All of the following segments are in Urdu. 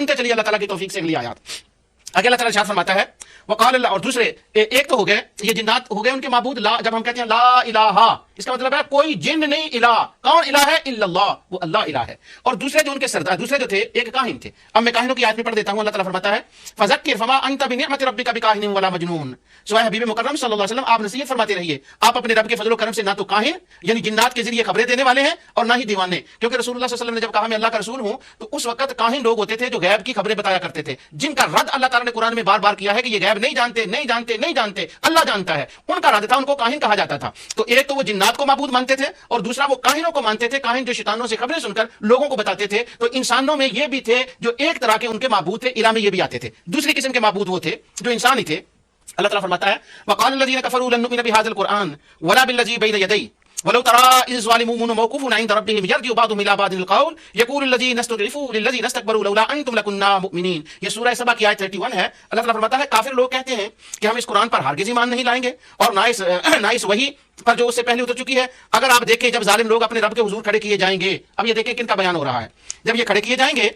سنتے چلیے اللہ تعالیٰ کی توفیق سے اگلی آیات۔ آگے اللہ تعالیٰ ارشاد فرماتا ہے وقال اللہ، اور دوسرے ایک تو ہو گئے یہ جنات ہو گئے ان کے معبود، لا جب ہم کہتے ہیں لا الہ، اس کا مطلب ہے کوئی جن نہیں الہ، کون الہ ہے؟ الا اللہ، وہ اللہ الہ ہے۔ اور دوسرے جو ان کے سردار دوسرے جو تھے ایک کاہن تھے۔ اب میں کاہنوں کی آیت میں پڑھ دیتا ہوں، اللہ تعالیٰ فرماتا ہے فذکر فما انت بنعمت ربک بکاہن ولا مجنون، سوائے حبیب مکرم صلی اللہ علیہ وسلم آپ نصیحت فرماتے رہیے، آپ اپنے رب کے فضل و کرم سے نہ تو کاہن یعنی جنات کے ذریعے خبریں دینے والے ہیں اور نہ ہی دیوانے، کیونکہ رسول اللہ صلی اللہ علیہ وسلم نے جب کہا میں اللہ کا رسول ہوں تو اس وقت کاہن لوگ ہوتے تھے جو غیب کی خبریں بتایا کرتے تھے، جن کا رد اللہ تعالیٰ نے قرآن میں بار بار کیا ہے کہ یہ غیب نہیں جانتے نہیں جانتے نہیں جانتے، اللہ جانتا ہے، ان کا رد تھا، ان کو کاہن کہا جاتا تھا۔ تو ایک تو وہ جنات کو معبود مانتے تھے اور دوسرا وہ کاہنوں کو مانتے تھے، کاہن جو شیطانوں سے خبریں سن کر لوگوں کو بتاتے تھے۔ تو انسانوں میں یہ بھی تھے جو ایک طرح کے ان کے معبود تھے، الہ میں یہ بھی آتے تھے۔ دوسری قسم کے معبود وہ تھے جو انسان ہی تھے۔ اللہ تعالیٰ فرماتا ہے وقال الذين كفروا لن نؤمن بهذا القرآن ولا بالذي بين يديه ولو ترى إذ الظالمون موقوفون عند ربهم يرجع بعضهم إلى بعض القول يقول الذين استضعفوا للذين استكبروا لولا أنتم لكنا مؤمنين۔ یہ سورہ سبا کی آیت 31 ہے۔ اللہ تعالیٰ فرماتا ہے کافر لوگ کہتے ہیں کہ ہم اس قرآن پر ہرگز ایمان نہیں لائیں گے اور نہ اس وحی پر جو اس سے پہلے اتر چکی ہے۔ اگر آپ دیکھیں جب ظالم لوگ اپنے رب کے حضور کھڑے کیے جائیں گے، اب یہ دیکھیں کن کا بیان ہو رہا ہے، جب یہ کھڑے کیے جائیں گے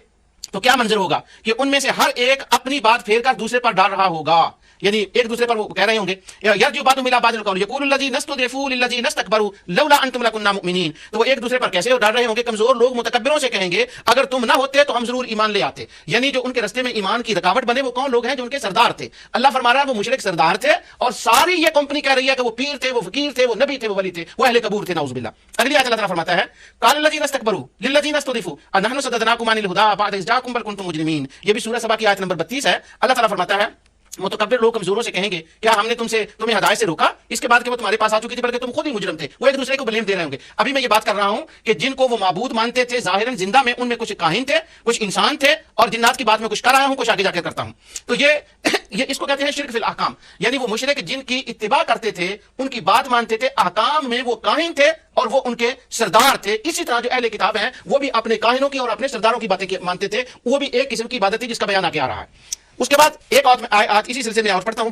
تو کیا منظر ہوگا کہ ان میں سے ہر ایک اپنی بات پھیر کر دوسرے پر ڈال رہا ہوگا، یعنی ایک دوسرے پر وہ کہہ رہے ہوں گے یرجع بعضهم الى بعض القول يقول الذين استضعفوا للذين استكبروا لولا انتم لكنا مؤمنين۔ تو وہ ایک دوسرے پر کیسے ڈال رہے ہوں گے؟ کمزور لوگ متکبروں سے کہیں گے اگر تم نہ ہوتے تو ہم ضرور ایمان لے آتے، یعنی جو ان کے رستے میں ایمان کی رکاوٹ بنے وہ کون لوگ ہیں؟ جو ان کے سردار تھے۔ اللہ فرما رہا ہے وہ مشرک سردار تھے اور ساری یہ کمپنی کہہ رہی ہے کہ وہ پیر تھے، وہ فقیر تھے، وہ نبی تھے، وہ ولی تھے، وہ اہل قبور تھے، نعوذ باللہ۔ اگلی آیت اللہ تعالیٰ فرماتا ہے قال الذين استكبروا للذين استضعفوا انحن صددناكم عن الهدى بعد إذ جاءكم بل كنتم مجرمين۔ یہ بھی سورہ سبا کی آیت نمبر 32 ہے۔ اللہ تعالیٰ فرماتا ہے متکبر لوگ کمزوروں سے کہیں گے کیا ہم نے تمہیں ہدایت سے روکا اس کے بعد کہ وہ تمہارے پاس آ چکی تھی، بلکہ تم خود ہی مجرم تھے۔ وہ ایک دوسرے کو بلیم دے رہے ہوں گے۔ ابھی میں یہ بات کر رہا ہوں کہ جن کو وہ معبود مانتے تھے ظاہراً زندہ میں، ان میں کچھ کاہن تھے، کچھ انسان تھے، اور جنات کی بات میں کچھ کر رہا ہوں، کچھ آگے جا کے کرتا ہوں۔ تو یہ اس کو کہتے ہیں شرک فی الاحکام، یعنی وہ مشرک جن کی اتباع کرتے تھے، ان کی بات مانتے تھے، احکام میں وہ کاہن تھے اور وہ ان کے سردار تھے۔ اسی طرح جو اہل کتاب ہیں وہ بھی اپنے کاہنوں کی اور اپنے سرداروں کی باتیں مانتے تھے، وہ بھی ایک قسم کی عبادت تھی جس کا بیان آگے آ رہا ہے۔ اس کے بعد ایک آیت اسی سلسلے میں اور پڑھتا ہوں،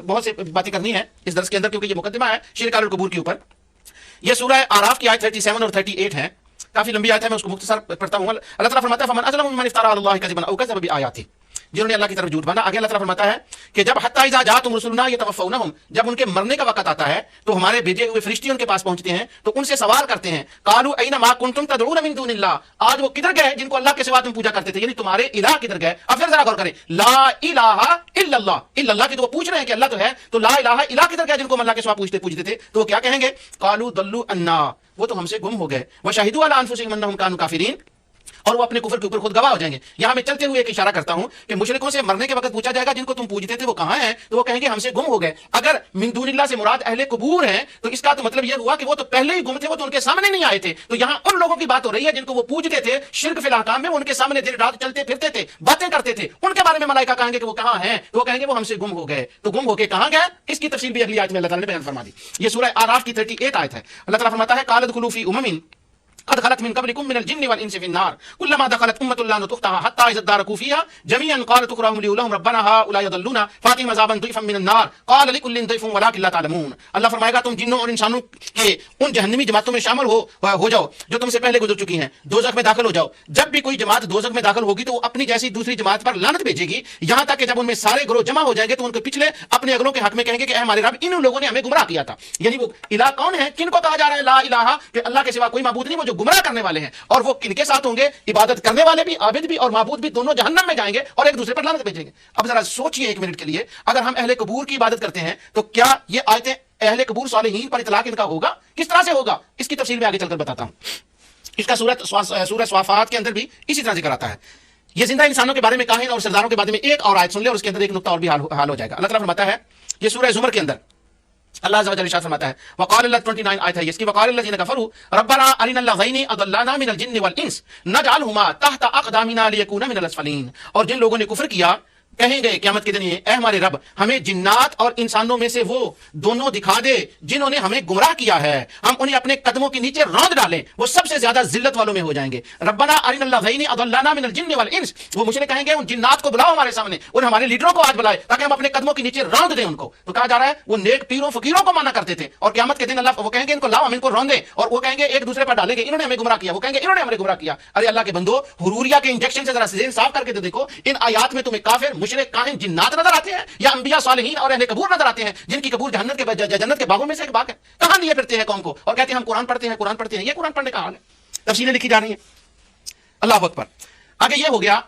بہت سے باتیں کرنی ہے اس درس کے اندر کیونکہ یہ مقدمہ ہے شرک القبور کے اوپر۔ یہ سورہ اعراف کی آیت 37 اور 38 ہے، کافی لمبی آیت ہے، میں اس کو مختصر پڑھتا ہوں۔ اللہ تعالیٰ فرماتا ہے فمن اظلم ممن افترى على الله كذبا او كذب بآياته، جنہوں نے اللہ کی طرف جھوٹ باندھا۔ آگے اللہ تعالیٰ فرماتا ہے کہ جب حتی اذا جاءتهم رسلنا يتوفونهم، جب ان کے مرنے کا وقت آتا ہے تو ہمارے بھیجے ہوئے فرشتے ان کے پاس پہنچتے ہیں تو ان سے سوال کرتے ہیں قالوا اين ما كنتم تدعون من دون الله، آج وہ کدھر گئے جن کو اللہ کے سوا تم پوجا کرتے تھے، یعنی تمہارے الہ کدھر گئے۔ اب پھر ذرا غور کریں، لا الہ الا اللہ، الا اللہ کی تو وہ پوچھ رہے ہیں کہ اللہ تو ہے، تو لا الہ الہ کدھر گئے جن کو ہم اللہ کے سوا پوجتے تھے، تو وہ کیا کہیں گے قالوا ضلوا عنا، وہ تو ہم سے گم ہو گئے، وشهدوا على انفسهم انهم كانوا كافرين، اور وہ اپنے کفر کے اوپر خود گواہ ہو جائیں گے۔ یہاں میں چلتے ہوئے ایک اشارہ کرتا ہوں کہ مشرکوں سے مرنے کے وقت پوچھا جائے گا جن کو تم پوجتے تھے وہ کہاں ہیں، تو وہ کہیں گے ہم سے گم ہو گئے۔ اگر من دون اللہ سے مراد اہل قبور ہیں تو اس کا تو مطلب یہ ہوا کہ وہ تو پہلے ہی گم تھے، وہ تو ان کے سامنے نہیں آئے تھے۔ تو یہاں ان لوگوں کی بات ہو رہی ہے جن کو وہ پوجتے تھے شرک فی الاحکام میں، وہ ان کے سامنے دن رات چلتے پھرتے تھے، باتیں کرتے تھے، ان کے بارے میں ملائکہ کہیں گے کہ وہ کہاں ہیں، تو وہ کہیں گے وہ ہم سے گم ہو گئے۔ تو گم ہو کے کہاں گئے اس کی تفصیل بھی اگلی آیت میں اللہ تعالیٰ نے بیان فرما دی۔ یہ سورہ اعراف کی 38 آیت ہے۔ اللہ تعالیٰ فرماتا ہے قال ادخلوا فی امم قد خلت من قبلكم من الجن والانس في النار كلما دخلت امه لا تختها حتى اذا اداركوا فيها جميعا قالت اخراهم لهم ربنا هؤلاء يضلون فاتهم عذابا ضعفا من النار قال لكل ضعف ولكن لا تعلمون۔ اللہ فرمائے گا تم جنوں اور انسانوں کے ان جہنمی جماعتوں میں شامل ہو جاؤ جو تم سے پہلے گزر چکی ہیں، دوزخ میں داخل ہو جاؤ۔ جب بھی کوئی جماعت دوزخ میں داخل ہوگی تو وہ اپنی جیسی دوسری جماعت پر لعنت بھیجے گی، یہاں تک کہ جب ان میں سارے گروہ جمع ہو جائیں گے تو ان کے پچھلے اپنے اگلوں کے حق میں کہیں گے کہ اے ہمارے رب ان لوگوں نے ہمیں گمراہ کیا تھا۔ یعنی وہ الہ کون ہے، کن کو کہا جا رہا ہے لا الہ، کہ اللہ کے سوا کوئی معبود نہیں، وہ جو گمراہ کرنے والے ہیں، اور وہ کن کے ساتھ ہوں گے، عبادت کرنے والے بھی، عابد بھی اور معبود بھی، دونوں جہنم میں جائیں گے اور ایک دوسرے پر لعنت بھیجیں گے۔ اب ذرا سوچئے ایک منٹ کے لیے، اگر ہم اہل قبور کی عبادت کرتے ہیں تو کیا یہ آیتیں اہل قبور صالحین پر اطلاق ان کا ہوگا؟ کس طرح سے ہوگا اس کی تفصیل میں آگے چل کر بتاتا ہوں۔ اس کا سورہ صوافات کے اندر بھی اسی طرح ذکر آتا ہے۔ یہ زندہ انسانوں کے بارے میں کاہن اور سرداروں کے بارے میں ایک اور آیت سن لے اور اس کے اندر ایک نقطہ اور بھی حال ہو جائے گا۔ اللہ تعالیٰ فرماتا ہے یہ سورہ زمر کے اندر اللہ عز و جل ارشاد فرماتا ہے وقال اللہ 29 آیت ہے اس کی وقال الذين كفروا ربنا ارنا اللذين اضلانا من الجن والانس نجعلهما تحت اقدامنا ليكونا من الاسفلين، اور جن لوگوں نے کفر کیا کہیں گے قیامت کے دن یہ اے ہمارے رب ہمیں جنات اور انسانوں میں سے وہ دونوں دکھا دے جنہوں نے ہمیں گمراہ کیا ہے, ہم انہیں اپنے قدموں کے نیچے روند ڈالیں, وہ سب سے زیادہ ذلت والوں میں ہو جائیں گے. ربنا ارنا اللذین اضلانا من الجن والانس, وہ مشرک کہیں گے ان جنات کو بلاؤ ہمارے سامنے, اور ہمارے لیڈروں کو آج بلائے تاکہ ہم اپنے قدموں کے نیچے روند دیں ان کو. تو کہا جا رہا ہے وہ نیک پیروں فقیروں کو مانا کرتے تھے, اور قیامت کے دن اللہ وہ کہیں گے ان کو لاؤ ہم ان کو روندیں, اور وہ کہیں گے ایک دوسرے پر ڈالیں گے انہوں نے ہمیں گمراہ کیا, وہ کہیں گے انہوں نے ہمیں گمراہ کیا. ارے اللہ کے بندو, حروریا کے انجیکشن سے ذرا ذہن صاف کر کے تو دیکھو, ان آیات میں تمہیں کافر مشرک کاہن جنات نظر آتے ہیں یا انبیاء صالحین اور اہل قبور نظر آتے ہیں جن کی قبور جنت کے باغوں میں سے ایک باغ ہے؟ کہاں لیے پھرتے ہیں قوم کو اور کہتے ہیں ہم قرآن پڑھتے ہیں قرآن پڑھتے ہیں. یہ قرآن پڑھنے کا حال ہے, تفصیلیں لکھی جا رہی ہیں. اللہ اکبر. آگے یہ ہو گیا